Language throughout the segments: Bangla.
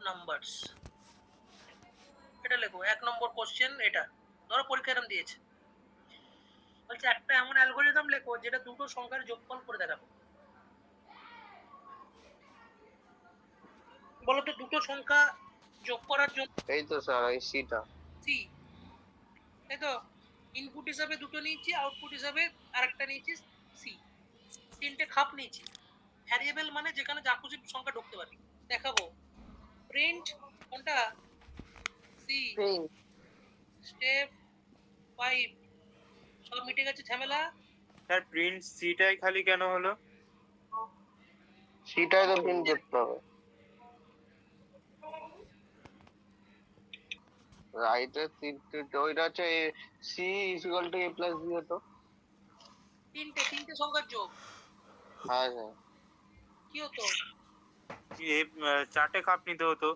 নাম্বারস। এটা লেখো 1 নম্বর কোশ্চেন এটা। ধরো পরীক্ষা এরকম দিয়েছে। বলছে একটা এমন অ্যালগরিদম লেখো যেটা দুটো সংখ্যার যোগফল করে দেখাবে। বলো তো দুটো সংখ্যা যোগ করার জন্য এই তো স্যার এই সিটা সি, তাই তো? ইনপুট হিসাবে দুটো নিয়েছি, আউটপুট হিসাবে আরেকটা নিয়েছি সি। তিনটে খাপ নিয়েছি। ভ্যারিয়েবল মানে যেখানে যা খুশি সংখ্যা ঢুকতে পারে। দেখাবো প্রিন্ট কোনটা সি স্টেপ 5 সব মিটে গেছে ঝামেলা। স্যার প্রিন্ট সিটাই খালি কেন হলো? সিটাই তো প্রিন্ট করতে হবে। রাইটের ওইটা হচ্ছে C is equal to a plus B হতো। তিনটে সংখ্যার যোগ। হ্যাঁ স্যার। কি হতো? চারটে খাপ নিতে হতো।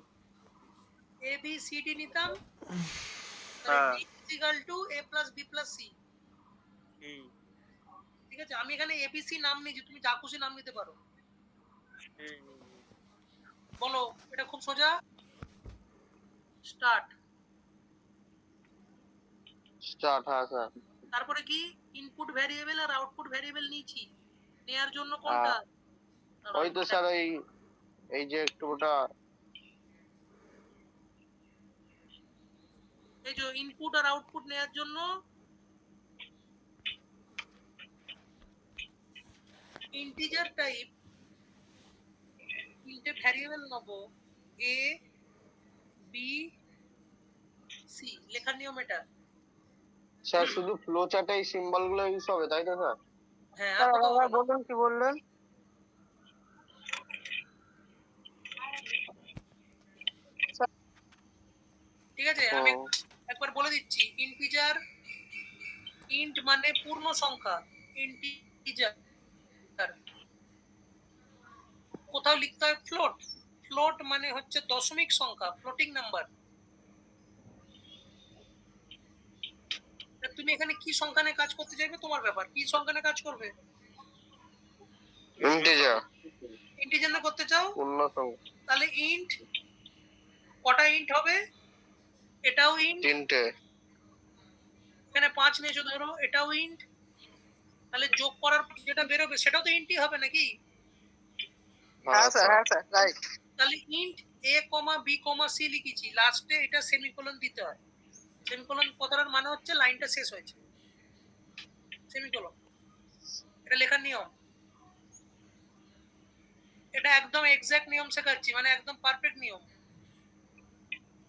এ বি সি ডি নিতাম, হ্যাঁ। b is equal to a plus b plus c। ঠিক আছে, আমি এখানে এবিসি নাম নিয়েছি, তুমি যা খুশি নাম নিতে পারো। বলো, এটা খুব সোজা। স্টার্ট। হ্যাঁ স্যার। তারপরে কি ইনপুট ভ্যারিয়েবল আর আউটপুট ভ্যারিয়েবল নিয়েছি, নেয়ার জন্য কোনটা? ওই তো স্যার এই যে একটু ওটা এই যে ইনপুট আর আউটপুট নেয়ার জন্য ইন্টিজার টাইপ তিনটে ভ্যারিয়েবল নেব, এ বি সি। লেখার নিয়ম এটা। স্যার শুধু ফ্লো চার্টে এই সিম্বল গুলো ইউজ হবে তাই তো স্যার? হ্যাঁ, বলুন কি বললেন? ঠিক আছে, আমি একবার বলে দিচ্ছি। ইন্টিজার, ইন্ট মানে পূর্ণ সংখ্যা, ইন্টিজার। কোথাও লিখতে হয় ফ্লোট। ফ্লোট মানে হচ্ছে দশমিক সংখ্যা, ফ্লোটিং নাম্বার। তুমি এখানে কি সংখ্যা নিয়ে কাজ করতে চাইবে তোমার ব্যাপার, কি সংখ্যা নিয়ে কাজ করবে? ইন্টিজার। ইন্টিজার নিয়ে করতে চাও, পূর্ণ সংখ্যা। তাহলে ইন্ট কটা ইন্ট হবে? এটাও ইন্ট, তিনটে। এখানে 5 নিয়েছো ধরো, এটাও ইন্ট। তাহলে যোগ করার যেটা বেরোবে সেটাও তো ইন্টই হবে নাকি? হ্যাঁ স্যার, হ্যাঁ স্যার, রাইট। তাহলে ইন্ট a, b, c লিখেছি, লাস্টে এটা সেমিকোলন দিতে হয়। সেমিকোলন কথাটার মানে হচ্ছে লাইনটা শেষ হয়েছে, সেমিকোলন। এটা লেখার নিয়ম। এটা একদম এক্সাক্ট নিয়ম শেখাচ্ছি, মানে একদম পারফেক্ট নিয়ম।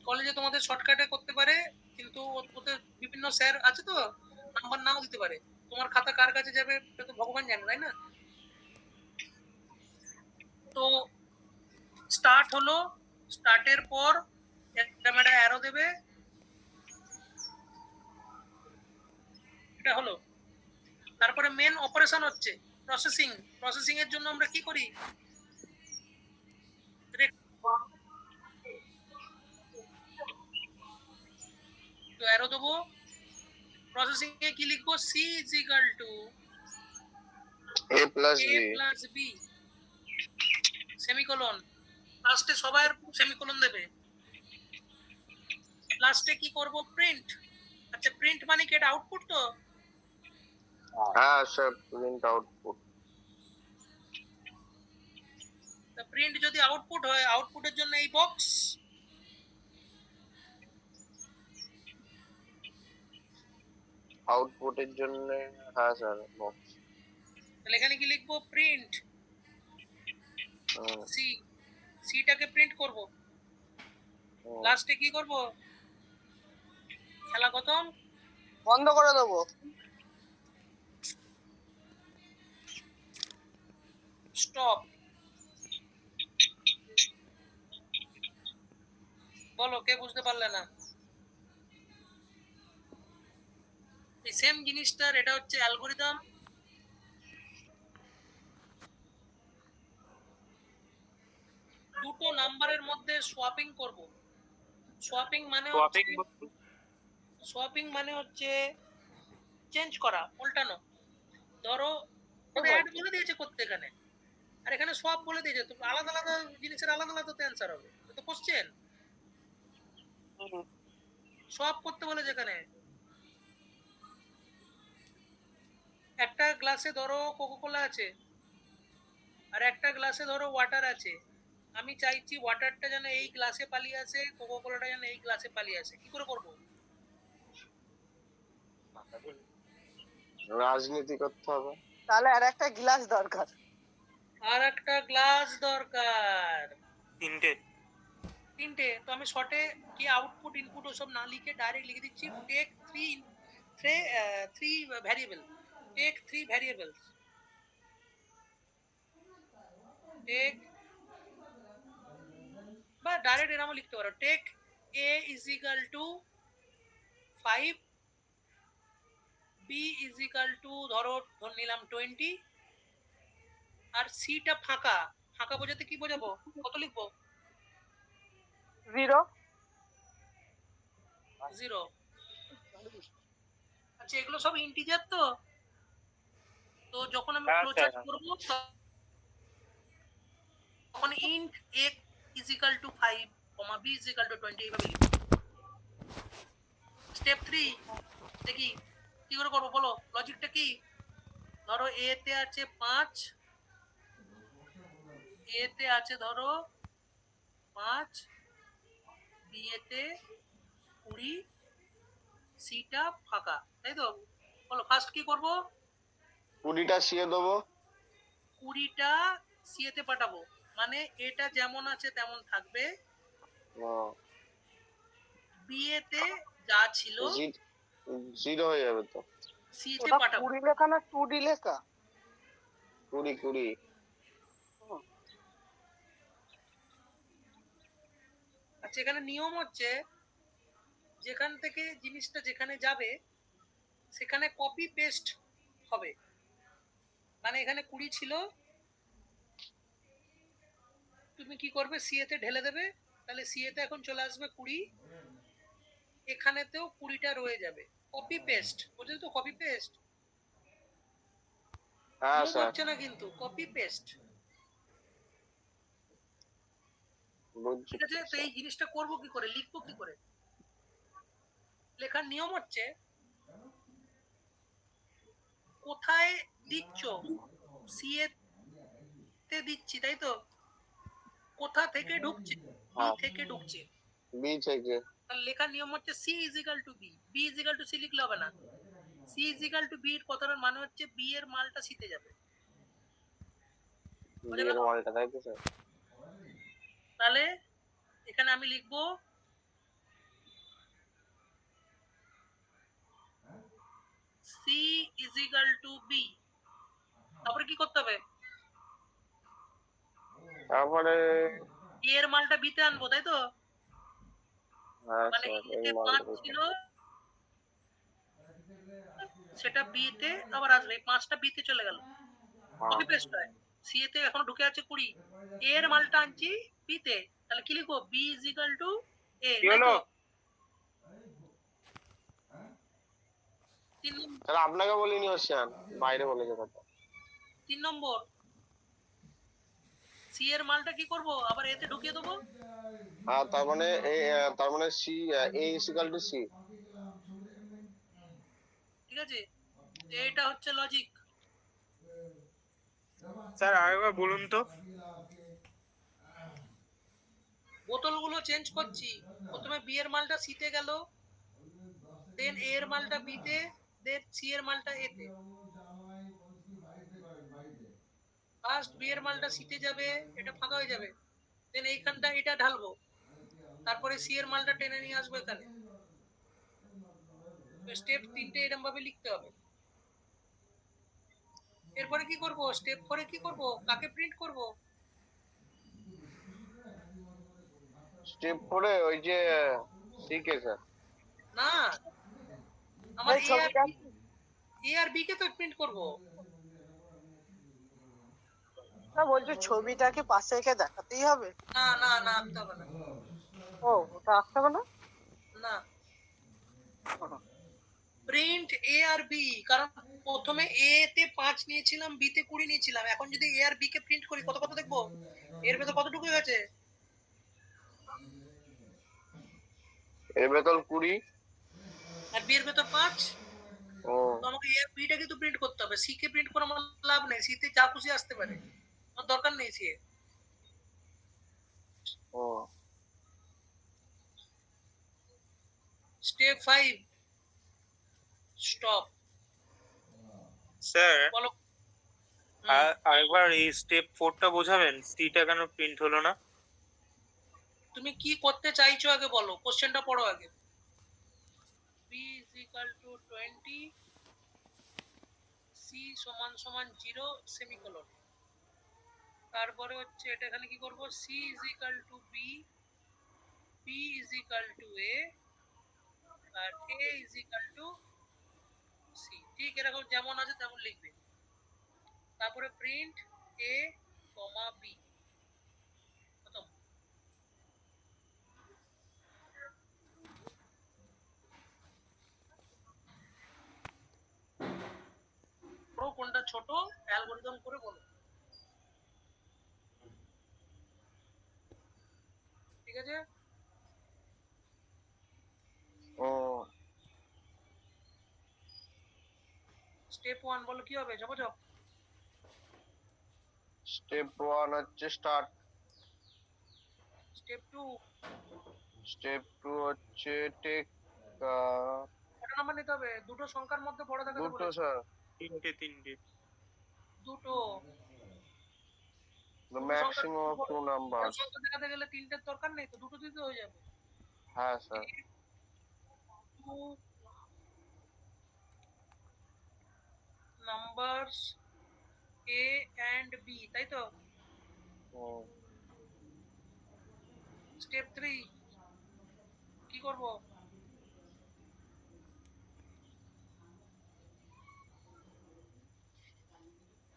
কলেজে তোমাদের শর্টকাটে করতে পারে, কিন্তু ওতে বিভিন্ন স্যার আছে তো নাম্বার নাও দিতে পারে। তোমার খাতা কার কাছে যাবে এটা তো ভগবান জানে, তাই না? তো স্টার্ট হলো, স্টার্টের পর একটা অ্যারো দেবে, এটা হলো। তারপরে মেন অপারেশন হচ্ছে প্রসেসিং। প্রসেসিং এর জন্য আমরা কি করি? তো অ্যারো দেবো। প্রসেসিং এ কি লিখবো? C is equal to a plus B semicolon. লাস্টে সবার সেমিকোলন দেবে। লাস্টে কি করব? প্রিন্ট। আচ্ছা, প্রিন্ট মানে কি? এটা আউটপুট তো? হ্যাঁ স্যার, প্রিন্ট আউটপুট। তা প্রিন্ট যদি আউটপুট হয়, আউটপুটের জন্য এই বক্স। আউটপুটের জন্য হ্যাঁ স্যার বক্স। তাহলে এখানে কি লিখবো? Print C. সিটাকে প্রিন্ট করব। লাস্টে কি করব? খেলা খতম, বন্ধ করে দেবো। স্টপ। বলো, কে বুঝতে পারলে না? এই সেম জিনিসটার এটা হচ্ছে অ্যালগরিদম। দুটো নাম্বারের মধ্যে সোয়াপিং করব। সোয়াপিং মানে হচ্ছে চেঞ্জ করা, উল্টানো। ধরো অ্যাড বলে দিয়েছে করতে এখানে, আর এখানে সোয়াপ বলে দিয়েছে, তো আলাদা আলাদা জিনিসের আলাদা আলাদা তো অ্যান্সার হবে, তো কোশ্চেন হুম। সব করতে বলে যেখানে একটা গ্লাসে ধরো কোকোকোলা আছে আর একটা গ্লাসে ধরো ওয়াটার আছে, আমি চাইছি ওয়াটারটা যেন এই গ্লাসে পালিয়ে আসে, কোকোকোলাটা যেন এই গ্লাসে পালিয়ে আসে, কি করে করবো? রাজনীতি করতে হবে। তাহলে আর একটা গ্লাস দরকার। আর একটা গ্লাস দরকার। তিনটে। তিনটে তো আমি শর্টে কি আউটপুট ইনপুট ওসব না লিখে ডাইরেক্ট লিখে দিচ্ছি take three variable, take three variables, take বা ডাইরেক্ট এরকম লিখতে পারো take A is equal to 5, B is equal to ধরো ধরে নিলাম 20, আর সিটা ফাঁকা। ফাঁকা বোঝাতে কি বোঝাবো, কত লিখবো? 0। 0। আচ্ছা এগুলো সব ইন্টিজার তো, তো যখন আমি হ্যাঁ, ফ্লোচার্ট স্যার। করবো তখন int a is equal to 5, b is equal two 20 এইভাবে লিখবো। স্টেপ 3 দেখি কি করে করবো, বলো লজিকটা কি? ধরো এ তে আছে 5, এ তে আছে ধরো 5, বি তে 20, সিটা ফাঁকা, তাই তো? বলো ফার্স্ট কি করবো? 20টা সিয়ে দেবো। 20টা সি তে পাঠাবো, মানে এটা যেমন আছে তেমন থাকবে, বি তে যা ছিল 0 হয়ে যাবে তো। সি তে ওটা পাঠাবো। 20 লেখা না 2D লেখা? 20। আচ্ছা এখানে নিয়ম হচ্ছে যেখান থেকে জিনিসটা যেখানে যাবে সেখানে কপি পেস্ট হবে, মানে এখানে 20 ছিল, তুমি কি করবে সি তে ঢেলে দেবে, তাহলে সি তে এখন চলে আসবে 20, এখানেতেও 20টা রয়ে যাবে। কপি পেস্ট, বুঝলে তো? কপি পেস্ট হ্যাঁ মুভ স্যার, হচ্ছে না কিন্তু, কপি পেস্ট। বুঝছি ঠিক আছে, তো এই জিনিসটা করবো কি করে, লিখবো কি করে? লেখার নিয়ম হচ্ছে কোথায় দিচ্ছ, সি তে দিচ্ছি তাই তো, কোথা থেকে ঢুকছে, বি হ্যাঁ, থেকে ঢুকছে, বি থেকে। তাহলে লেখার নিয়ম হচ্ছে C is equal to B, B is equal to C লিখলে হবে না, C is equal to B এর কথাটার মানে হচ্ছে বি এর মালটা সিতে যাবে, বি বুঝে এর গেল? মালটা, তাই তো স্যার? তাহলে এখানে আমি লিখবো C is equal to B, তারপরে কি করতে হবে? তারপরে এ এর মালটা বিতে আনবো তাই তো, হ্যাঁ মানে স্যার, এই এতে 5 মালটা দিতে ছিল সেটা বি তে আবার আসবে, এই 5টা বি তে চলে গেল, হ্যাঁ। কপি পেস্ট হয়। সি তে এখনো ঢুকে আছে 20, এ এর মালটা আনছি বি তে, তাহলে কি লিখবো বি ইজ ইকাল টু এ, কি তাই হলো? তো? 3 তাহলে আপনাকে বলিনি ওশিয়ান, বাইরে বলেছে কথা। 3 নম্বর সি এর মালটা কি করব, আবার এতে ঢুকিয়ে দেবো, তার মানে তার মানে C, A is equal to C. ঠিক আছে? এটা হচ্ছে লজিক। স্যার আরেকবার বলুন তো। বোতলগুলো চেঞ্জ করছি, প্রথমে বি এর মালটা সি তে গেল, দেন এ এর মালটা বি তে, দেন সি এর মালটা এ তে। ফার্স্ট বি এর মালটা সি তে যাবে, এটা ফাঁকা হয়ে যাবে, দেন এইখানটা এটা ঢালবো, তারপরে সি এর মালটা টেনে নিয়ে আসবো এখানে। স্টেপ 3টে এরকম ভাবে লিখতে হবে। এরপরে কি করব, স্টেপ 4 কি করব, কাকে প্রিন্ট করব? স্টেপ করে ওই যে সি কে স্যার। না, আমার এই ছবিটা এ আর বি কে তো প্রিন্ট করব। না, বলছি ছবিটাকে পাশে রেখে দেখাতেই হবে? না না না, আঁকতে হবে না। ও, ওটা আঁকতে হবে না? না, প্রিন্ট এ আর বি, কারণ প্রথমে এ তে 5 নিয়েছিলাম, বি তে 20 নিয়েছিলাম, এখন যদি এ আর বি কে প্রিন্ট করি কত কত দেখবো, এর ভেতর কত ঢুকে গেছে? এর ভেতর 20। আর বি এর ভেতর 5। ও তো আমাকে এ বিটা কিন্তু প্রিন্ট করতে হবে, সি কে প্রিন্ট করে আমার লাভ নেই, সি তে যা খুশি আসতে পারে, আমার দরকার নেই সি এ। ও স্টেপ 5 স্টপ। স্যার বলো। আরেকবার এই স্টেপ 4টা বোঝাবেন, সিটা কেন প্রিন্ট হলো না? তুমি কি করতে চাইছো আগে বলো, কোশ্চেনটা পড়ো আগে। b is equal to 20, c সমান সমান 0 সেমিকোলন। তারপরে হচ্ছে এটা এখানে কি করব, c is equal to b, b is equal to a, R a is equal to c। ঠিক এরকম যেমন আছে তেমন লিখবে। তারপরে প্রিন্ট a, b। খতম। বড় কোনটা ছোট, অ্যালগরিদম করে বলো। ঠিক আছে। ও স্টেপ 1 বলো কি হবে, ঝপঝপ। স্টেপ 1 হচ্ছে স্টার্ট। স্টেপ 2 স্টেপ 2 হচ্ছে টেক কটা নাম্বার নিতে হবে, দুটো সংখ্যার মধ্যে বড় দেখাতে দুটো বলেছে। স্যার, তিনটে। দুটো। the দুটো সংখ্যার maximum of বড় 2 বড় numbers। সংখ্যা দেখাতে গেলে তিনটের দরকার নেই তো, দুটো দিতে হয়ে যাবে। হ্যাঁ sir. 2 numbers a and b, তাই তো। হুম। স্টেপ 3 কি করব,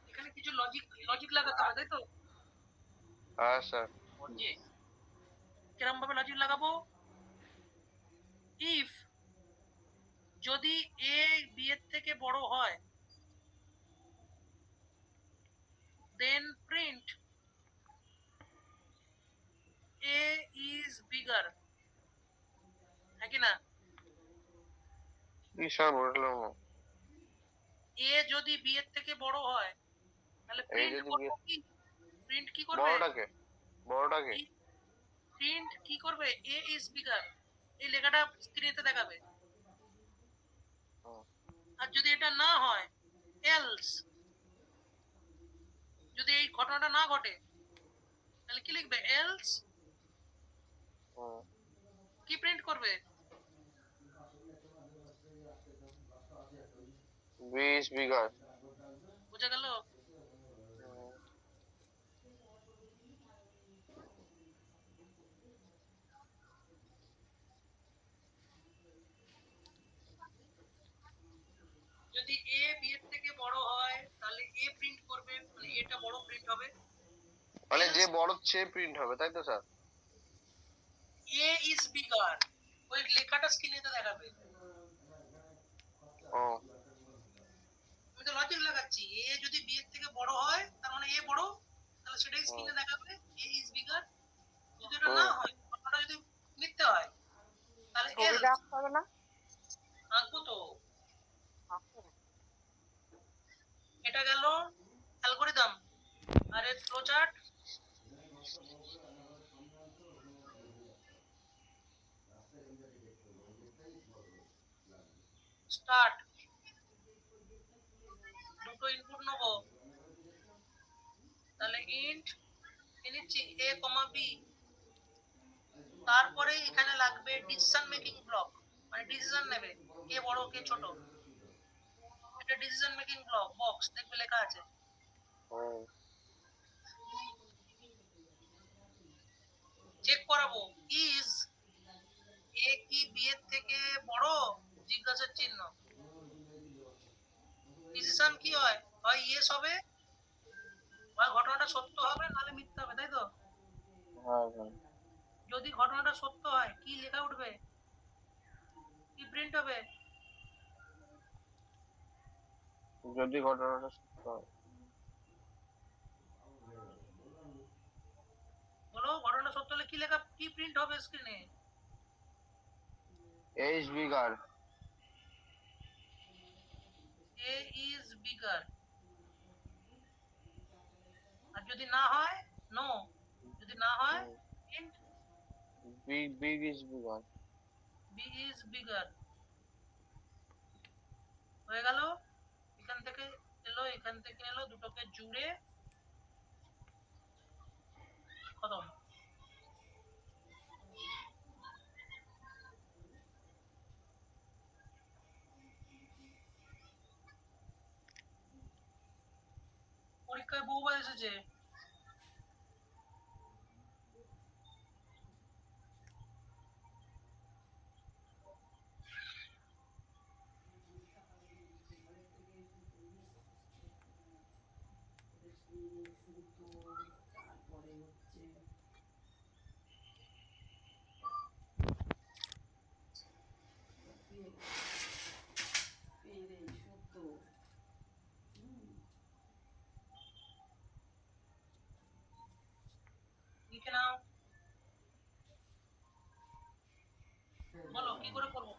এখানে কিছু লজিক লজিক লাগাতে হবে, তাই তো। হ্যাঁ স্যার। কিরকম ভাবে লজিক লাগাবো, ইফ যদি a b এর থেকে বড় হয় then print a is bigger, হ্যাঁ কি না। কি স্যার বুঝলাম না। a যদি b এর থেকে বড় হয় তাহলে এই প্রিন্ট যদি করব কি, প্রিন্ট কি করবে, বড়টাকে বড়টাকে প্রিন্ট কি করবে, a is bigger, এই লেখাটা স্ক্রিনেতে দেখাবে। হুম। আর যদি এটা না হয়, এলস, যদি এই ঘটনাটা না ঘটে তাহলে কি লিখবে, এলস হুম। কি প্রিন্ট করবে, b is bigger। বুঝা গেল। যদি a b এর থেকে বড় হয় তাহলে a প্রিন্ট করবে, মানে এটা বড় প্রিন্ট হবে। মানে যে বড় সে প্রিন্ট হবে, তাই তো স্যার? a is bigger, ওই লেখাটা স্ক্রিনেতে দেখাবে। ও আমি তো লজিক লাগাচ্ছি, a যদি b এর থেকে বড় হয় তার মানে a বড়, তাহলে সেটাই স্ক্রিনে দেখাবে, a is bigger। যদি এটা না হয়, কথাটা যদি মিথ্যে হয় তাহলে ছবিটা else। আঁকতে হবে না? আঁকবো তো। আঁকো। এটা গেল অ্যালগরিদম, আর এর ফ্লো চার্ট। স্টার্ট, দুটো ইনপুট নেব, তাহলে ইন্ট নিচ্ছি a, b। তারপরে এখানে লাগবে ডিসিশন মেকিং ব্লক, মানে ডিসিশন নেবে কে বড় কে ছোট, এটা ডিসিশন মেকিং ব্লক বক্স দেখবে লেখা আছে। হুম। চেক করাবো, ইজ এ কি বি এর থেকে বড়, জিজ্ঞাসার চিহ্ন। ডিসিশন কি হয়, হয় ইয়েস হবে, হয় ঘটনাটা সত্য হবে, নাহলে মিথ্যা হবে, তাই তো। হ্যাঁ হ্যাঁ। যদি ঘটনাটা সত্য হয় কি লেখা উঠবে, কি প্রিন্ট হবে, যদি ঘটনাটা সত্য হয়, বলো ঘটনা সত্য হলে কি লেখা, কি প্রিন্ট হবে স্ক্রিনে। A is bigger. A is bigger. আর যদি না হয় নো, যদি না হয় int Big is bigger. b is bigger। হয়ে গেল, এখান থেকে এলো এখান থেকে এলো, দুটোকে জুড়ে খতম। পরীক্ষায় বহুবার এসেছে। লিখে নাও, বলো কি করে করবো।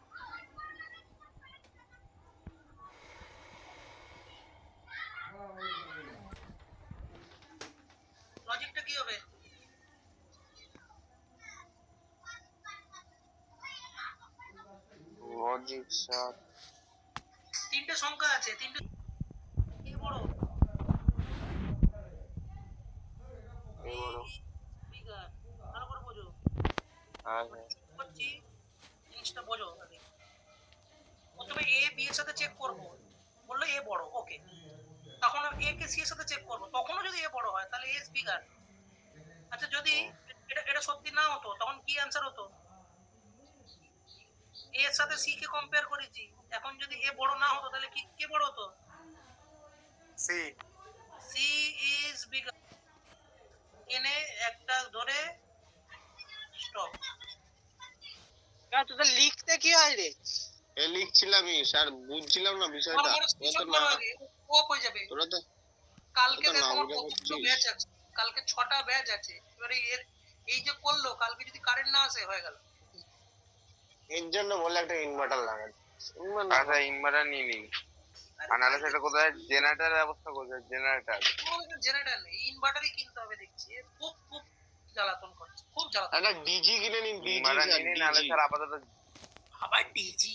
লজিকটা কি হবে? Logic sir. তিনটে সংখ্যা আছে, তিনটে কি বড় এই বড়। বিগার, ভালো করে বোঝো। হ্যাঁ করছি জিনিসটা বোঝো আগে। প্রথমে এ বি এর সাথে চেক করব, বললো এ বড়, ওকে। তখন এ কে সি এর সাথে চেক করব, তখনও যদি এ বড় হয় তাহলে এ ইজ বিগার। আচ্ছা যদি এটা এটা সত্যি না হতো তখন কি অ্যান্সার হতো? এ এর সাথে সি কে কম্পেয়ার করেছি, এখন যদি এ বড় না হতো তাহলে কি কে বড় হতো? সি। C is bigger. এনে একটা ধরে স্টপ। তোদের লিখতে কি হয় রে? এ লিখছিলামই স্যার, বুঝছিলাম না বিষয়টা। স্ক্রিনশট মারো আগে, অফ হয়ে যাবে। তোরা তো কালকে তো না দেখো আমার বুঝে কতগুলো করছিস। ব্যাচ আছে, কালকে 6টা ব্যাচ আছে। এবারে এর এই যে করলো, কালকে যদি কারেন্ট না আসে হয়ে গেল। এর জন্য বলে একটা ইনভার্টার লাগান। আচ্ছা ইনভার্টার নিয়ে নিই, আর নাহলে সেটা কোথায় জেনারেটার ব্যবস্থা কোথায়? জেনারেটার জেনারেটর নেই, ইনভার্টারই কিনতে হবে দেখছি। এ খুব খুব জ্বালাতন করছে, খুব জ্বালাতন। একটা ডিজি কিনে নিন, ডিজি ইনভার্টার স্যার, নিয়ে নিই, নাহলে ডিজি। স্যার আপাতত আবার ডিজি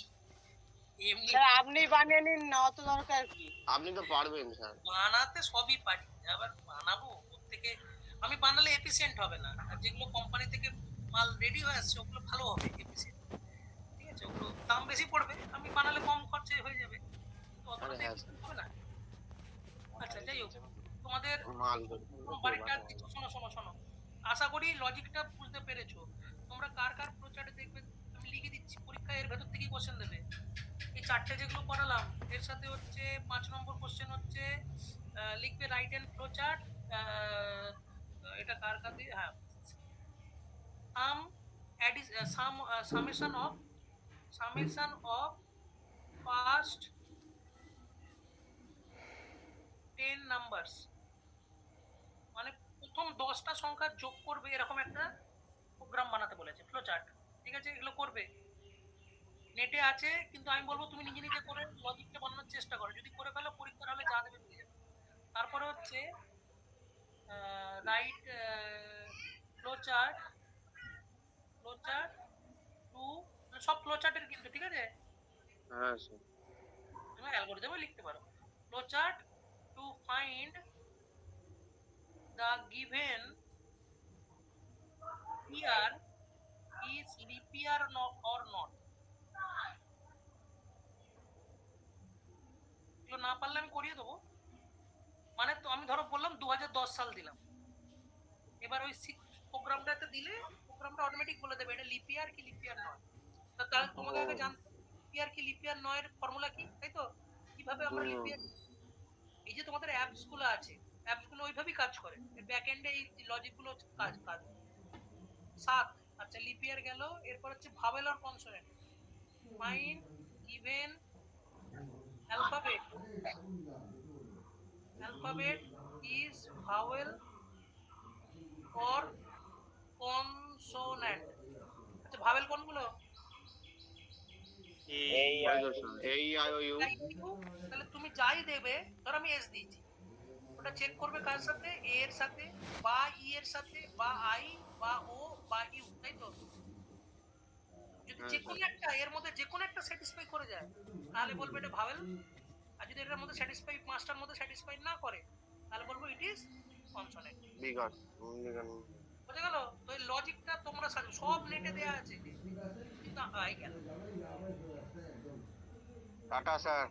এমনি স্যার আপনি বানিয়ে নিন না, অত দরকার কি? আপনি তো পারবেন স্যার। বানাতে সবই পারি, আবার বানাবো থেকে আমি বানালে এফিসিয়েন্ট হবে না। আর যেগুলো কোম্পানি থেকে মাল রেডি হয়ে আসছে ওগুলো ভালো হবে, এফিসিয়েন্ট। ঠিক আছে, ওগুলো দাম বেশি পড়বে, আমি বানালে কম খরচে হয়ে যাবে, তো অতটা হ্যাঁ, efficient হবে না। আচ্ছা যাই হোক, তোমাদের মাল বাড়িটা কিছু শোনো শোনো শোনো, আশা করি লজিকটা বুঝতে পেরেছো। তোমরা কার কার ফ্লোচার্টে দেখবে আমি লিখে দিচ্ছি, পরীক্ষায় এর ভেতর থেকেই কোশ্চেন দেবে। এই চারটে যেগুলো করালাম এর সাথে হচ্ছে 5 নম্বর কোশ্চেন হচ্ছে লিখবে রাইট হ্যান্ড ফ্লোচার্ট। এটা কার কাছে, হ্যাঁ, সাম অ্যাডিস সাম সামেশন অফ ফার্স্ট 10 নাম্বারস, মানে প্রথম 10টা সংখ্যা যোগ করবে, এরকম একটা প্রোগ্রাম বানাতে বলেছে, ফ্লোচার্ট। ঠিক আছে, এগুলো করবে, নেটে আছে, কিন্তু আমি বলবো তুমি নিজে নিজে করে লজিকটা বানানোর চেষ্টা করো, যদি করে ফেলো পরীক্ষার হলে যা দেবে দিয়ে যাবে। তারপরে হচ্ছে রাইট ফ্লোচার্ট, ফ্লোচার্ট টু, সব ফ্লোচার্টের কিন্তু, ঠিক আছে, হ্যাঁ স্যার। তুমি অ্যালগরিদমে লিখতে পারো। Flowchart to find the given year is leap year or not। এগুলো না পারলে আমি করিয়ে দেবো। মানে তো আমি ধরো বললাম 2010 সাল দিলাম, এবার ওই প্রোগ্রামটাতে দিলে প্রোগ্রামটা অটোমেটিক বলে দেবে এটা লিপ ইয়ার কি লিপ ইয়ার নয়। তাহলে তোমাকে আগে জানতে হবে লিপ ইয়ার কি লিপ ইয়ার নয় এর ফর্মুলা কি, তাই তো? কিভাবে আমরা লিপ ইয়ার, এই যে তোমাদের অ্যাপস গুলো আছে, অ্যাপস গুলো ওইভাবেই কাজ করে, এর ব্যাক এন্ডে এই লজিক গুলো কাজ কাজ 7। আচ্ছা লিপ ইয়ার গেল, এরপর হচ্ছে ভাওয়েল আর consonant, find given alphabet, alphabet is vowel or consonant। আচ্ছা ভাওয়েল কোনগুলো? এই আই ও ইউ তাহলে তুমি যাই দেবে, ধর আমি এস দিয়েছি, ওটা চেক করবে কার সাথে, এ এর সাথে বা ই এর সাথে বা আই বা ও বা ইউ, তাই তো? যদি হ্যাঁ, যে কোনো একটা এর মধ্যে যে কোনো একটা স্যাটিসফাই করে যায় তাহলে বলবে এটা ভাওয়েল। আর যদি এটার মধ্যে স্যাটিসফাই, পাঁচটার মধ্যে স্যাটিসফাই না করে তাহলে বলবো ইট ইজ কনসোনেন্ট। বিগট বুঝে গেল? তো এই লজিকটা তোমরা সব নেটে দেয়া আছে, কিন্তু আই গেল। Tata sir.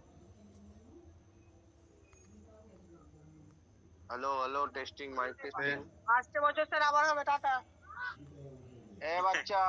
Hello hello testing mic testing. আসছে বছর স্যার আবার হবে, টাটা। এ বাচ্চা